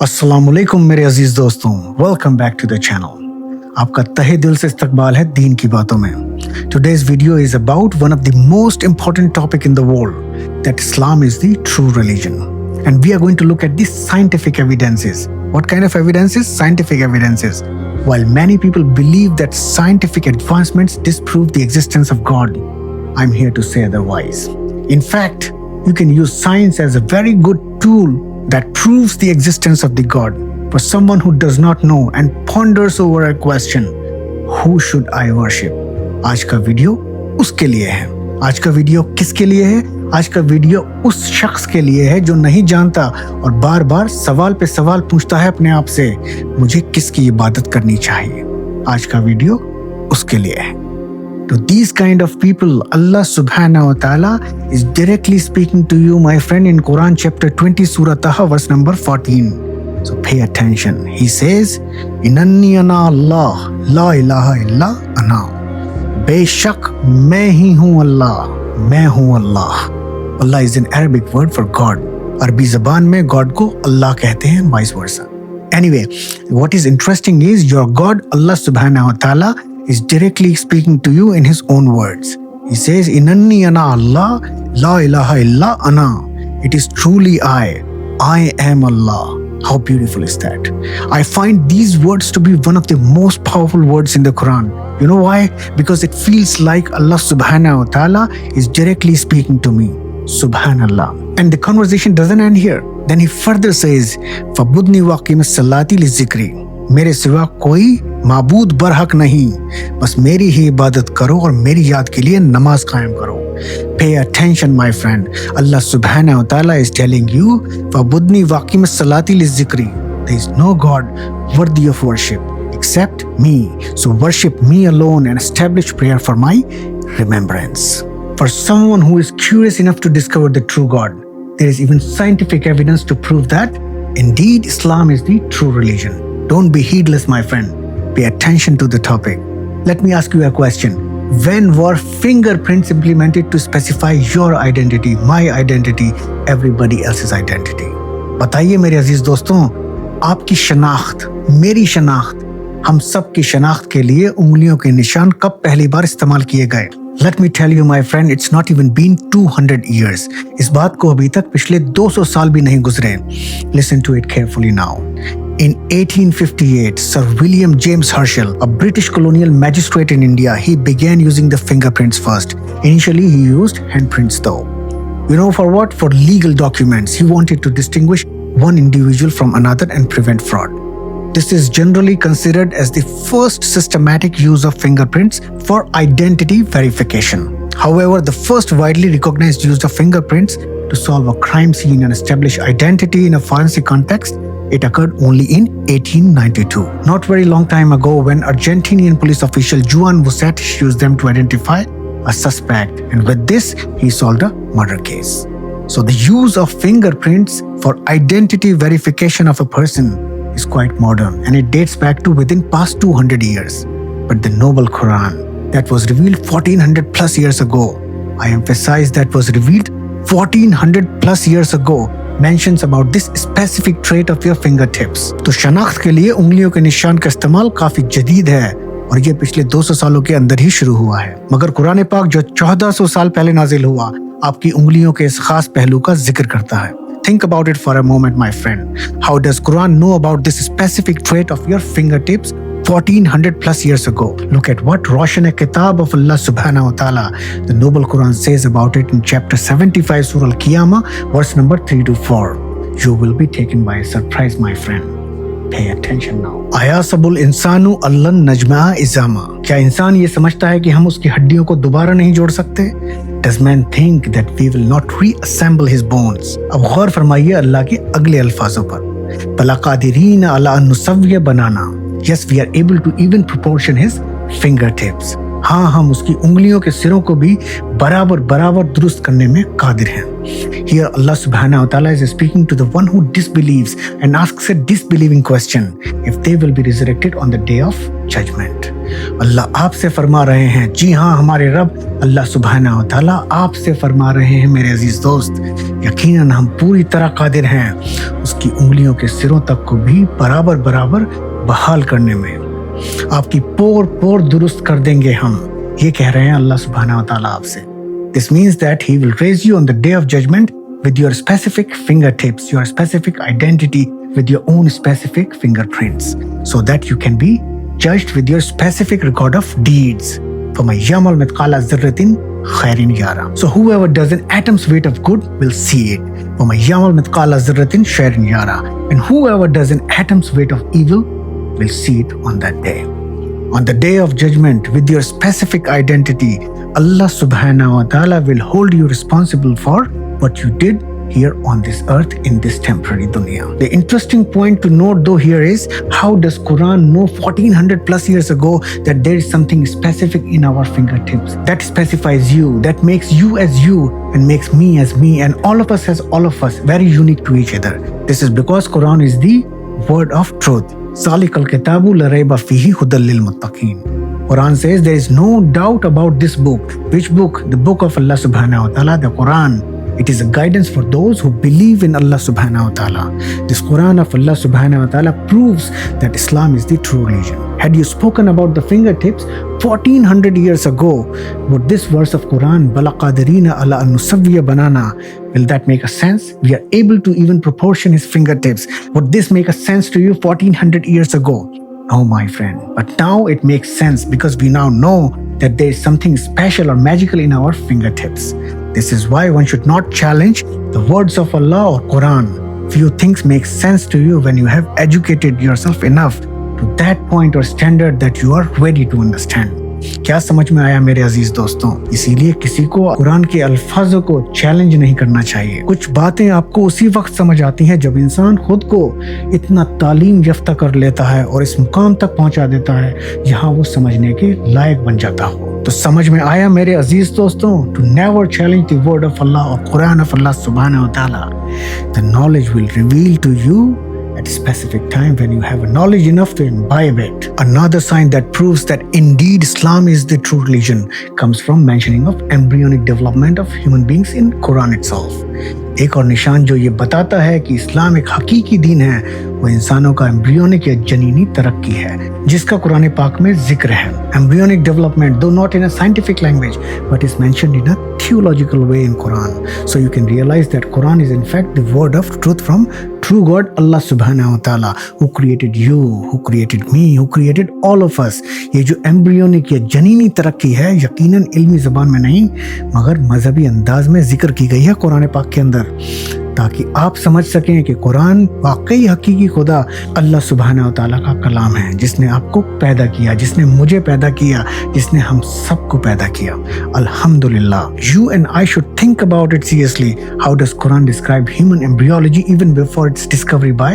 अस्सलामुअलैकुम मेरे अजीज दोस्तों, welcome back to the channel. आपका तहे दिल से इस्तकबाल है दीन की बातों में। Today's video is about one of the most important topic in the world, that Islam is the true religion, and we are going to look at the scientific evidences. What kind of evidences? Scientific evidences. While many people believe that scientific advancements disprove the existence of God, I'm here to say otherwise. In fact, you can use science as a very good tool that proves the existence of the God. For someone who does not know and ponders over a question, who should I worship? आज का video उसके लिए है। आज का video किसके लिए है? आज का वीडियो उस शख्स के लिए है जो नहीं जानता और बार बार सवाल पे सवाल पूछता है अपने आप से, मुझे किसकी इबादत करनी चाहिए। आज का वीडियो उसके लिए है। To these kind of people, Allah subhanahu wa ta'ala is directly speaking to you, my friend, in Quran chapter 20, Surah Taha, verse number 14. So pay attention. He says, Inanni ana Allah, la ilaha illa ana. बेशक मैं ही हूँ अल्लाह, मैं हूँ अल्लाह। Allah is an Arabic word for God. अरबी जबान में God को अल्लाह कहते हैं, vice versa. Anyway, what is interesting is your God, Allah subhanahu wa ta'ala, is directly speaking to you in his own words. He says, Inanni ana Allah, la ilaha illa ana. It is truly I am Allah. How beautiful is that? I find these words to be one of the most powerful words in the Quran. You know why? Because it feels like Allah subhanahu wa ta'ala is directly speaking to me. Subhanallah. And the conversation doesn't end here. Then he further says, Fabudni waqim as-salati li-zikri. मेरे सिवा कोई माबूद बरहक नहीं, बस मेरी ही इबादत करो और मेरी याद के लिए नमाज कायम करो। Pay attention, my friend. Allah subhanahu wa ta'ala is telling you, فَبُدْنِي وَاقِمِ الصَّلَاةِ لِلذِّكْرِ. There is no God worthy of worship except me. So worship me alone and establish prayer for my remembrance. For someone who is curious enough to discover the true God, there is even scientific evidence to prove that indeed Islam is the true religion. Don't be heedless, my friend. Pay attention to the topic. Let me ask you a question. When were fingerprints implemented to specify your identity, my identity, everybody else's identity? बताइए मेरे अजीज दोस्तों, आपकी शनाख्त, मेरी शनाख्त, हम सब की शनाख्त के लिए उंगलियों के निशान कब पहली बार इस्तेमाल किए गए? Let me tell you, my friend, it's not even been 200 years. इस बात को अभी तक पिछले 200 साल भी नहीं गुजरे. Listen to it carefully now. In 1858, Sir William James Herschel, a British colonial magistrate in India, he began using the fingerprints first. Initially, he used handprints though. You know for what? For legal documents. He wanted to distinguish one individual from another and prevent fraud. This is generally considered as the first systematic use of fingerprints for identity verification. However, the first widely recognized use of fingerprints to solve a crime scene and establish identity in a forensic context, it occurred only in 1892. Not very long time ago, when Argentinian police official Juan Vucet used them to identify a suspect, and with this, he solved a murder case. So the use of fingerprints for identity verification of a person is quite modern, and it dates back to within past 200 years. But the noble Quran that was revealed 1400 plus years ago, I emphasize that was revealed 1400 plus years ago, mentions about this specific trait of your fingertips. तो शनाख्त के लिए उंगलियों के निशान का इस्तेमाल काफी जदीद है और ये पिछले 200 सालों के अंदर ही शुरू हुआ है। मगर कुरान पाक जो 1400 साल पहले नाजिल हुआ, आपकी उंगलियों के इस खास पहलू का जिक्र करता है। Think about it for a moment, my friend. How does Quran know about this specific trait of your fingertips 1400 plus years ago? Look at what Roshan Kitab of Allah subhanahu wa ta'ala, the noble Quran, says about it in chapter 75, Surah Al-Qiyamah, verse number 3 to 4. You will be taken by a surprise, my friend. Pay attention now. Ayasabul insanu allan najma izama. क्या इंसान ये समझता है कि हम उसकी हड्डियों को दोबारा नहीं जोड़ सकते? Does man think that we will not reassemble his bones? अब गौर फरमाइए अल्लाह के अगले अल्फाजों पर. बला कादिरीन अला अन नुसव्विय बनाना. Yes, we are able to even proportion his fingertips. हाँ, हम उसकी उंगलियों के सिरों को भी बराबर दुरुस्त करने में कादिर हैं. Here Allah subhanahu wa ta'ala is speaking to the one who disbelieves and asks a disbelieving question if they will be resurrected on the day of judgment. अल्लाह आपसे फरमा रहे हैं, जी हाँ हमारे रब अल्लाह सुब्हानहू व तआला आपसे फरमा रहे हैं मेरे अजीज दोस्त, यकीनन हम पूरी तरह कादिर हैं उसकी उंगलियों के सिरों तक को भी बराबर बराबर बहाल करने में। आपकी पोर पोर दुरुस्त कर देंगे हम, ये कह रहे हैं अल्लाह सुब्हानहू व तआला आपसे। This means that he will raise you on the day of judgment with your specific fingertips, your specific identity, with your own specific fingerprints, so that you can be judged with your specific record of deeds. فَمَنْ يَعْمَلْ مِثْقَالَ ذَرَّةٍ خَيْرًا يَرَهُ. So whoever does an atom's weight of good will see it. وَمَنْ يَعْمَلْ مِثْقَالَ ذَرَّةٍ شَرًّا يَرَهُ. And whoever does an atom's weight of evil will see it on that day. On the day of judgment, with your specific identity, Allah subhanahu wa ta'ala will hold you responsible for what you did here on this earth in this temporary dunya. The interesting point to note though here is, how does Quran know 1400 plus years ago that there is something specific in our fingertips that specifies you, that makes you as you and makes me as me and all of us as all of us, very unique to each other. This is because Quran is the word of truth. Zalikal kitabu la rayba fihi hudal lil muttaqin. Quran says there is no doubt about this book. Which book? The book of Allah subhanahu wa ta'ala, the Quran. It is a guidance for those who believe in Allah subhanahu wa ta'ala. This Quran of Allah subhanahu wa ta'ala proves that Islam is the true religion. Had you spoken about the fingertips 1400 years ago, would this verse of Quran, Bala qadirina ala an nusawwiya banana, will that make a sense? We are able to even proportion his fingertips. Would this make a sense to you 1400 years ago? No, my friend. But now it makes sense because we now know that there is something special or magical in our fingertips. This is why one should not challenge the words of Allah or Quran. Few things make sense to you when you have educated yourself enough to that point or standard that you are ready to understand. क्या समझ में आया मेरे अजीज दोस्तों? इसीलिए किसी को कुरान के अल्फाजों को चैलेंज नहीं करना चाहिए। कुछ बातें आपको उसी वक्त समझ आती हैं जब इंसान खुद को इतना तालीम याफ्ता कर लेता है और इस मुकाम तक पहुंचा देता है जहां वो समझने के लायक बन जाता हो। तो समझ में आया मेरे अजीज दोस्तों, to never challenge the word of Allah और कुरान ऑफ अल्लाह सुब्हानहू व तआला। The knowledge will reveal to you at a specific time when you have knowledge enough to imbibe it. Another sign that proves that indeed Islam is the true religion comes from mentioning of embryonic development of human beings in Quran itself. एक और निशान जो ये बताता है कि इस्लाम एक हकीकी दीन है, वो इंसानों का एम्ब्रियोनिक या जनीनी तरक्की है जिसका कुरान पाक में जिक्र है। Embryonic development, though not in a scientific language, but is mentioned in a theological way in Quran. So you can realize that Quran is in fact the word of truth from true God Allah subhanahu wa ta'ala, who created you, who created me, who created all of us. ये जो embryonic या जनीनी तरक्की है यकीनन इल्मी ज़बान में नहीं मगर मजहबी अंदाज में जिक्र की गई है कुरान पाक के अंदर, ताकि आप समझ सकें कि कुरान वाकई हकीकी खुदा अल्लाह सुब्हानहू व तआला का कलाम है, जिसने आपको पैदा किया, जिसने मुझे पैदा किया, जिसने हम सबको पैदा किया। अल्हम्दुलिल्लाह। You and I should think about it seriously. How does Quran describe human embryology even before its discovery by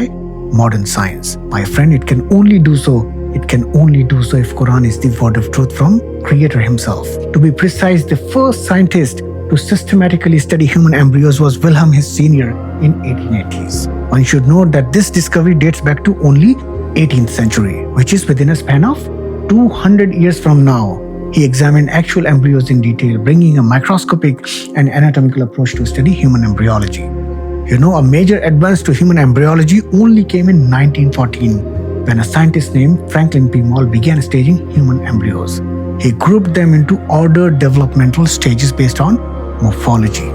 modern science? My friend, it can only do so. It can only do so if Quran is the word of truth from Creator himself. To be precise, the first scientist to systematically study human embryos was Wilhelm His Sr. in 1880s. One should note that this discovery dates back to only 18th century, which is within a span of 200 years from now. He examined actual embryos in detail, bringing a microscopic and anatomical approach to study human embryology. You know, a major advance to human embryology only came in 1914, when a scientist named Franklin P. Moll began staging human embryos. He grouped them into ordered developmental stages based on morphology.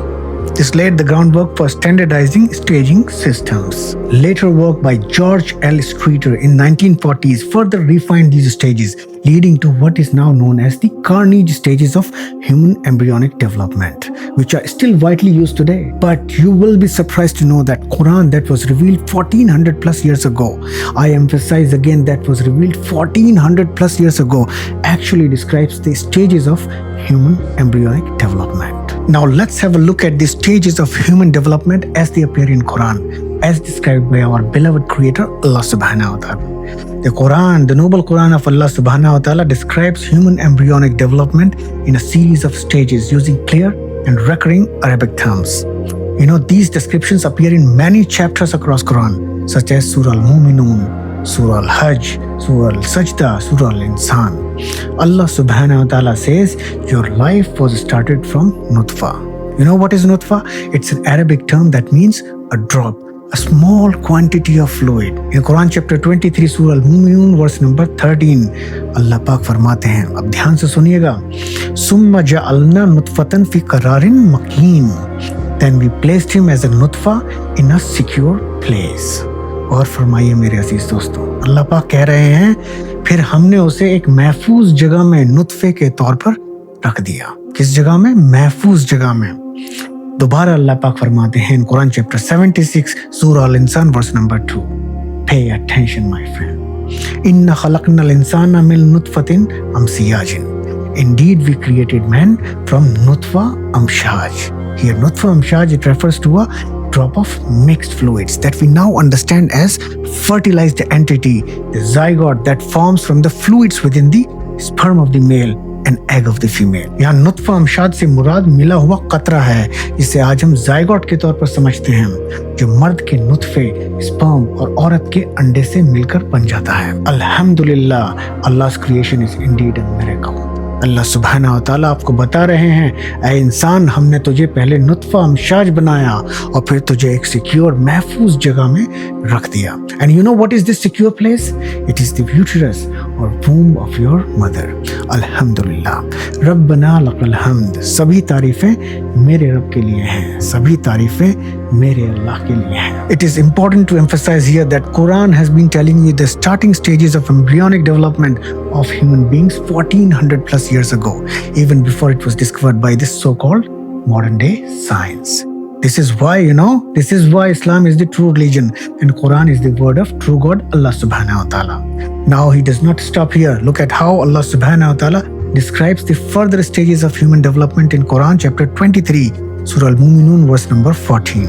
This laid the groundwork for standardizing staging systems. Later work by George L. Streeter in 1940s further refined these stages, leading to what is now known as the Carnegie stages of human embryonic development, which are still widely used today. But you will be surprised to know that Quran that was revealed 1400 plus years ago, I emphasize again that was revealed 1400 plus years ago, actually describes the stages of human embryonic development. Now let's have a look at the stages of human development as they appear in Quran, as described by our beloved creator Allah subhanahu wa ta'ala. The Quran, the noble Quran of Allah subhanahu wa ta'ala, describes human embryonic development in a series of stages using clear and recurring Arabic terms. You know, these descriptions appear in many chapters across Quran, such as Surah Al-Mu'minun, Surah Al-Hajj, Surah Al-Sajda, Surah Al-Insan. Allah subhanahu wa ta'ala says, your life was started from nutfa. You know what is nutfa? It's an Arabic term that means a drop, a small quantity of fluid. In Quran chapter 23, Surah Al-Mu'minun, verse number 13, Allah पाक फरमाते हैं, अब ध्यान से सुनिएगा, सुम्मा जअलना नुतफतन फी करारिन मकीन, then we placed him as a nutfa in a secure place. और फरमाइए मेरे अजीज दोस्तों, अल्लाह पाक कह रहे हैं, फिर हमने उसे एक महफूज जगह में नुतफे के तौर पर रख दिया. किस जगह में? महफूज जगह में. दोबारा अल्लाह पाक फरमाते हैं इन कुरान चैप्टर 76, सूरह अल इंसान, verse number 2. Pay attention, my friend. Inna khalaqnal insana min nutfatin amsiyajin. Indeed, we created man from nutfa amshaj. Here, nutfa amshaj, it refers to a drop of mixed fluids that we now understand as fertilized entity, the zygote that forms from the fluids within the sperm of the male and egg of the female. यहाँ नुत्फा अमशाद से मुराद मिला हुआ कतरा है, जिसे आज हम zygote के तौर पर समझते हैं, जो मर्द के नुत्फे, स्पर्म और औरत के अंडे से मिलकर बन जाता है. अल्हम्दुलिल्लाह, Allah's creation is indeed a miracle. अल्लाह सुब्हानहू व तआला आपको बता रहे हैं, ऐ इंसान, हमने तुझे पहले नुत्फा अमशाज बनाया और फिर तुझे एक सिक्योर महफूज जगह में रख दिया. And you know what is this secure place? It is the uterus और वूम ऑफ योर मदर. अल्हम्दुलिल्लाह, रब्बना लकल हम्द. सभी तारीफें मेरे रब के लिए हैं, सभी तारीफें मेरे अल्लाह के लिए हैं. It is important to emphasize here that Quran has been telling you the starting stages of embryonic development of human beings 1400 plus years ago, even before it was discovered by this so-called modern day science. This is why, this is why Islam is the true religion and Quran is the word of true God, Allah subhanahu wa ta'ala. Now he does not stop here. Look at how Allah subhanahu wa ta'ala describes the further stages of human development in Quran chapter 23, Surah Al-Mu'minun, verse number 14.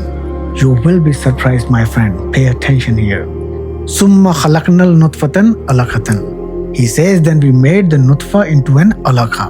You will be surprised, my friend. Pay attention here. Summa khalaqnal nutfatan alaqatan. He says, then we made the nutfa into an alaqa.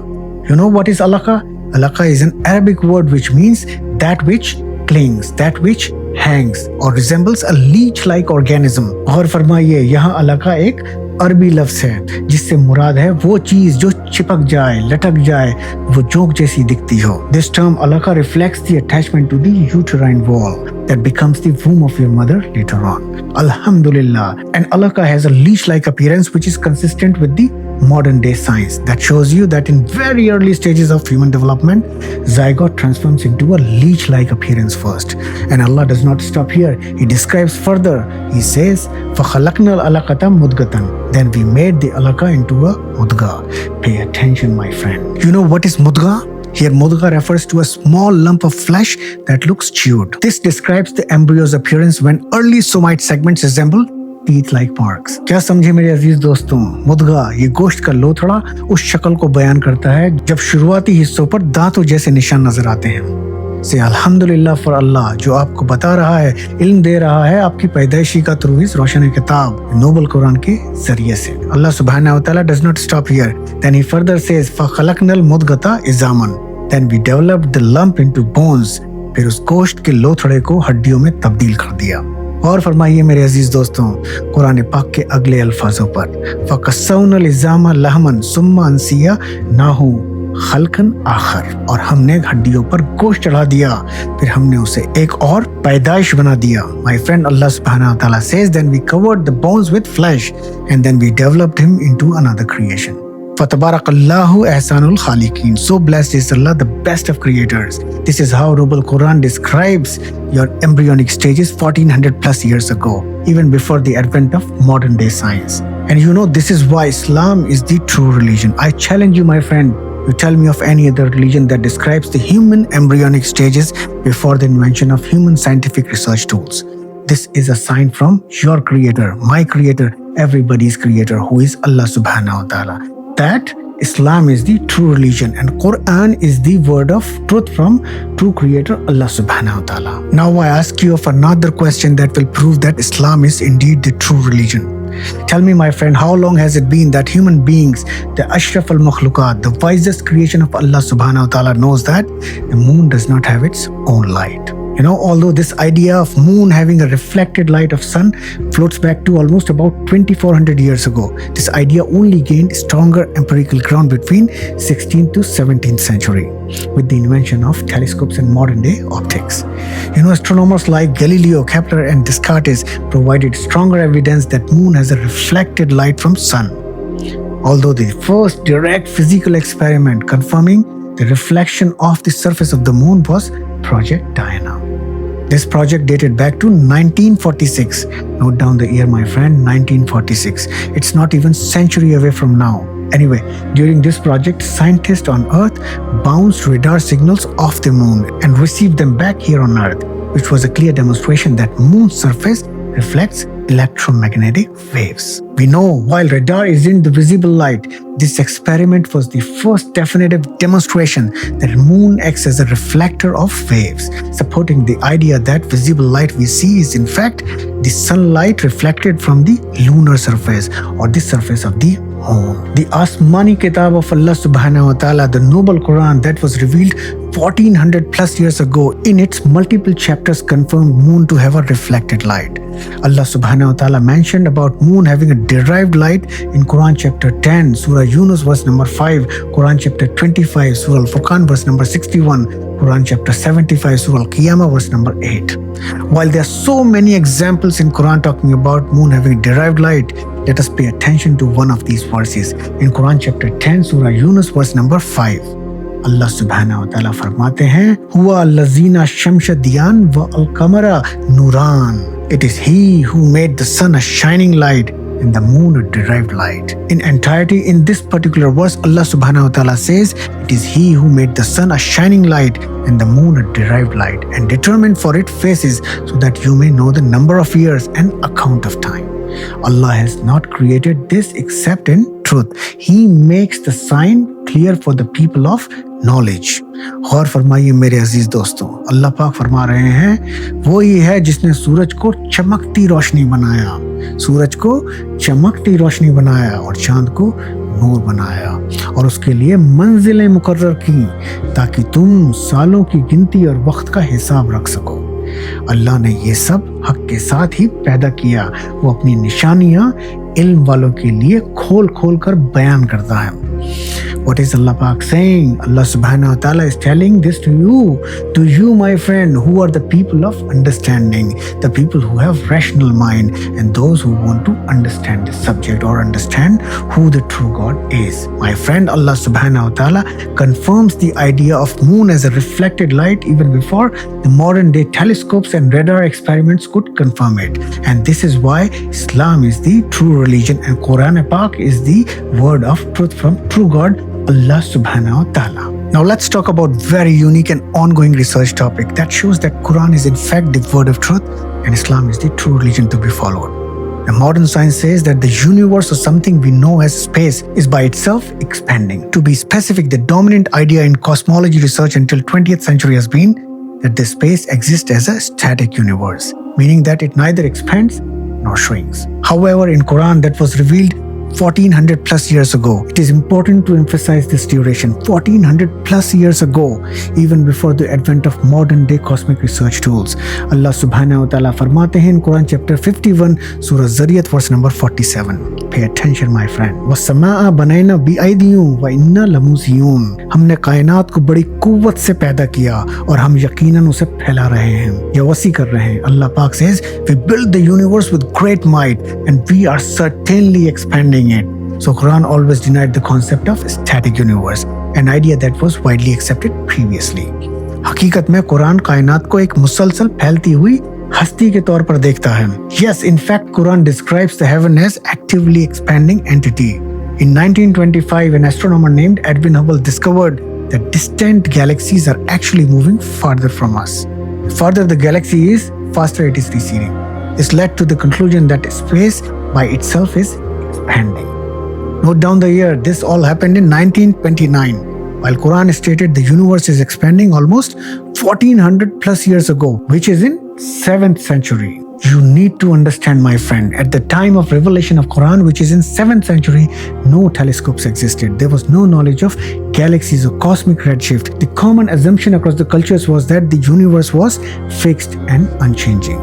You know what is alaqa? Alaqa is an Arabic word which means that which clings, that which hangs or resembles a leech-like organism. और फरमाइए, यहाँ alaqa एक अरबी लफ्ज है जिससे मुराद है वो चीज जो चिपक जाए, लटक जाए, वो जोंक जैसी दिखती हो. This term alaqa reflects the attachment to the uterine wall that becomes the womb of your mother later on. Alhamdulillah, and alaqa has a leech-like appearance which is consistent with the modern day science that shows you that in very early stages of human development, zygote transforms into a leech-like appearance first. And Allah does not stop here. He describes further. He says, فَخَلَقْنَا الْعَلَقَةَ مُدْغَةً. Then we made the alaqa into a mudga. Pay attention, my friend. You know what is mudga? Here, mudga refers to a small lump of flesh that looks chewed. This describes the embryo's appearance when early somite segments resemble teeth like marks. क्या समझे मेरे अजीज दोस्तों? मुदगा, ये गोश्त का लोथड़ा, उस शक्ल को बयान करता है जब शुरुआती हिस्सों पर दांतों जैसे निशान नजर आते हैं. से अल्हम्दुलिल्लाह फॉर अल्लाह, जो आपको बता रहा है, इल्म दे रहा है आपकी पैदाइशी का थ्रू इस रोशन किताब नोबल कुरान के जरिए से. अल्लाह सुब्हानहू व तआला does not stop here. Then he further says, फखलकनल मुदगता इजामन. Then we developed the lump into bones. फिर उस गोश्त के लोथड़े को हड्डियों में तब्दील कर दिया. और फरमाइए मेरे अजीज दोस्तों, कुरान पाक के अगले अल्फाजों पर, फ़कस्सौनल इज़ामा लहमन सुम्मा अंसिया नाहु खल्कन आखर. और हमने हड्डियों पर गोश्त चढ़ा दिया, फिर हमने उसे एक और पैदाइश बना दिया. माय फ्रेंड, अल्लाह सुब्हानहू व तआला says, then we covered the bones with flesh and then we developed him into another creation. Fatabarakallahu ahsanul khaliqin. So blessed is Allah, the best of creators. This is how Noble Quran describes your embryonic stages 1400 plus years ago, even before the advent of modern day science. And you know, this is why Islam is the true religion. I challenge you, my friend, you tell me of any other religion that describes the human embryonic stages before the invention of human scientific research tools. This is a sign from your creator, my creator, everybody's creator, who is Allah subhanahu wa ta'ala, that Islam is the true religion and Quran is the word of truth from true creator Allah subhanahu wa ta'ala. Now I ask you of another question that will prove that Islam is indeed the true religion. Tell me, my friend, how long has it been that human beings, the Ashraf al-Makhluqat, the wisest creation of Allah subhanahu wa ta'ala, knows that the moon does not have its own light? Although this idea of moon having a reflected light of sun floats back to almost about 2400 years ago, this idea only gained stronger empirical ground between 16th to 17th century with the invention of telescopes and modern day optics. Astronomers like Galileo, Kepler and Descartes provided stronger evidence that moon has a reflected light from sun. Although the first direct physical experiment confirming the reflection of the surface of the moon was Project Diana. This project dated back to 1946. Note down the year, my friend, 1946. It's not even a century away from now. Anyway, during this project, scientists on Earth bounced radar signals off the moon and received them back here on Earth, which was a clear demonstration that moon's surface reflects electromagnetic waves. We know while radar isn't the visible light, this experiment was the first definitive demonstration that moon acts as a reflector of waves, supporting the idea that visible light we see is in fact the sunlight reflected from the lunar surface or the surface of the moon. The Asmani Kitab of Allah Subhanahu wa Ta'ala, the Noble Quran that was revealed 1400 plus years ago, in its multiple chapters confirmed moon to have a reflected light. Allah Subhanahu wa Ta'ala mentioned about moon having a derived light in Quran chapter 10, Surah Yunus verse number 5, Quran chapter 25, Surah Al-Furqan verse number 61, Quran chapter 75, Surah Al-Qiyamah verse number 8. While there are so many examples in Quran talking about moon having derived light, let us pay attention to one of these verses. In Quran chapter 10, Surah Yunus verse number 5. Allah subhanahu wa ta'ala फरमाते हैं हुआ लजीना शम्श दियान व al-qamara nuran. It is he who made the sun a shining light and the moon a derived light. In entirety, in this particular verse, Allah subhanahu wa ta'ala says, it is he who made the sun a shining light and the moon a derived light and determined for it phases so that you may know the number of years and account of time. Allah has not created this except in truth. He makes the sign clear for the people of knowledge. गौर फरमाइए मेरे अजीज दोस्तों, अल्लाह पाक फरमा रहे हैं वो ही है जिसने सूरज को चमकती रोशनी बनाया, सूरज को चमकती रोशनी बनाया और चांद को नूर बनाया और उसके लिए मंजिलें मुकर्रर की ताकि तुम सालों की गिनती और वक्त का हिसाब रख सको। अल्लाह ने ये सब हक के साथ ही पैदा किया। वो अपनी निशानियां इल्म वालों के लिए खोल खोल कर बयान करता है। What is Allah Pak saying? Allah subhanahu wa ta'ala is telling this to you my friend, who are the people of understanding, the people who have rational mind and those who want to understand the subject or understand who the true God is. My friend, Allah subhanahu wa ta'ala confirms the idea of moon as a reflected light even before the modern day telescopes and radar experiments could confirm it. And this is why Islam is the true religion and Quran Pak is the word of truth from true God, Allah subhanahu wa ta'ala. Now let's talk about very unique and ongoing research topic that shows that Quran is in fact the word of truth and Islam is the true religion to be followed. The modern science says that the universe or something we know as space is by itself expanding. To be specific, the dominant idea in cosmology research until 20th century has been that the space exists as a static universe, meaning that it neither expands nor shrinks. However, in Quran that was revealed 1400 plus years ago, it is important to emphasize this duration. 1400 plus years ago, even before the advent of modern day cosmic research tools. Allah subhanahu wa ta'ala फरमाते हैं in Quran chapter 51, Surah Zariyat verse number 47. Pay attention my friend. वस्समाअ बनैना बिअयदियुम व इन्ना लमूसियून. हमने कायनात को बड़ी कुव्वत से पैदा किया और हम यकीनन उसे फैला रहे हैं या वसी कर रहे हैं. Allah Pak says, we build the universe with great might and we are certainly expanding it. So Quran always denied the concept of static universe, an idea that was widely accepted previously. हकीकत में कुरान कायनात को एक मुसलसल फैलती हुई हस्ती के तौर पर देखता है. Yes, in fact, Quran describes the heaven as actively expanding entity. In 1925, an astronomer named Edwin Hubble discovered that distant galaxies are actually moving farther from us. The farther the galaxy is, faster it is receding. This led to the conclusion that space by itself is expanding. Note down the year. This all happened in 1929. While Quran stated the universe is expanding almost 1400 plus years ago, which is in 7th century. You need to understand, my friend, at the time of revelation of Quran, which is in 7th century, no telescopes existed. There was no knowledge of galaxies or cosmic redshift. The common assumption across the cultures was that the universe was fixed and unchanging.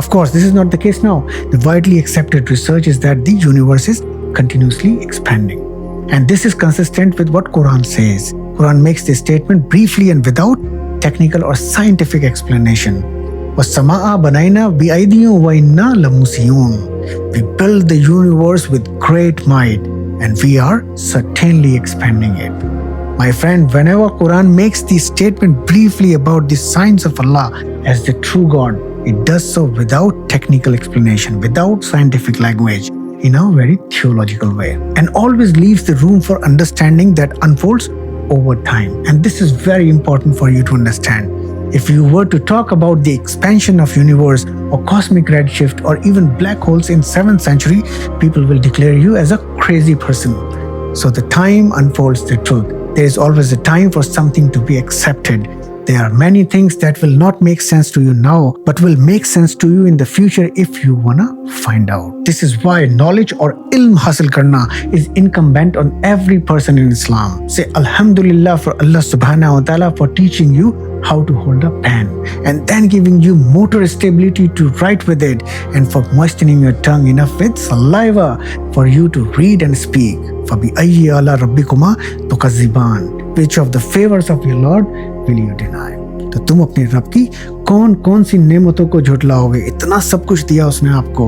Of course, this is not the case now. The widely accepted research is that the universe is continuously expanding. And this is consistent with what Quran says. Quran makes this statement briefly and without technical or scientific explanation. وَالسَّمَاءَ بَنَيْنَا بِأَيْدِيٍ وَإِنَّا لَمُوسِعُونَ. We build the universe with great might, and we are certainly expanding it. My friend, whenever Quran makes this statement briefly about the signs of Allah as the true God, it does so without technical explanation, without scientific language, in a very theological way, and always leaves the room for understanding that unfolds over time. And this is very important for you to understand. If you were to talk about the expansion of universe or cosmic redshift or even black holes in 7th century, people will declare you as a crazy person. So the time unfolds the truth. There is always a time for something to be accepted. There are many things that will not make sense to you now, but will make sense to you in the future if you wanna find out. This is why knowledge or ilm hasil karna is incumbent on every person in Islam. Say Alhamdulillah for Allah subhanahu wa ta'ala for teaching you how to hold a pen and then giving you motor stability to write with it, and for moistening your tongue enough with saliva for you to read and speak. فَبِأَيِّ آلَاءِ رَبِّكُمَا تُكَذِّبَانِ. Which of the favors of your Lord will you deny? तो तुम अपने रब की कौन कौन सी नेमतों को झुटलाओगे? इतना सब कुछ दिया उसने आपको।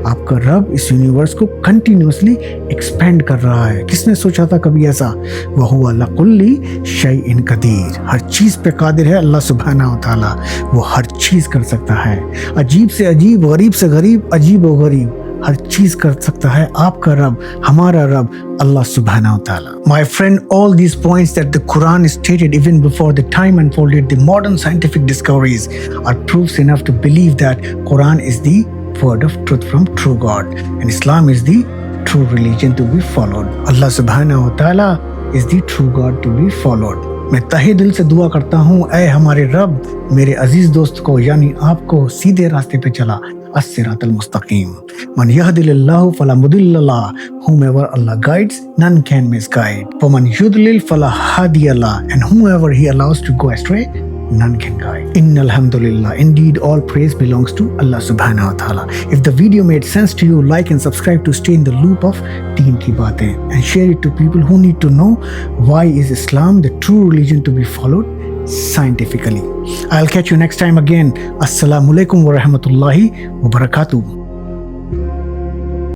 आपका रब इस यूनिवर्स को कंटिन्यूअसली एक्सपेंड कर रहा है। किसने सोचा था कभी ऐसा? वहुवा अला कुल्ली शैइन कदीर। हर चीज पे कादिर है अल्लाह सुब्हानहू व तआला। वो हर चीज कर सकता है। अजीब से अजीब, गरीब से गरीब, अजीब व गरीब, हर चीज कर सकता है आपका रब, हमारा रब Allah subhanahu wa ta'ala. My friend, all these points that the Quran stated even before the time unfolded the modern scientific discoveries are proofs enough to believe that Quran is the word of truth from true God and Islam is the true religion to be followed. Allah subhanahu wa ta'ala is the true God to be followed. मैं तहे दिल से दुआ करता हूँ, ऐ हमारे रब मेरे अजीज दोस्त को यानी आपको सीधे रास्ते पे चला, as-siratal mustaqim. Man yahdihillahu fala mudilla lahu, whomever Allah guides, none can misguide. For man yudlil fala hadiya lahu, and whomever He allows to go astray, none can guide. Innal hamdulillah. Indeed, all praise belongs to Allah subhanahu wa ta'ala. If the video made sense to you, like and subscribe to stay in the loop of Deen Ki Baatein and share it to people who need to know why is Islam the true religion to be followed scientifically. I'll catch you next time again. Assalamu alaikum wa rahmatullahi wa barakatuh.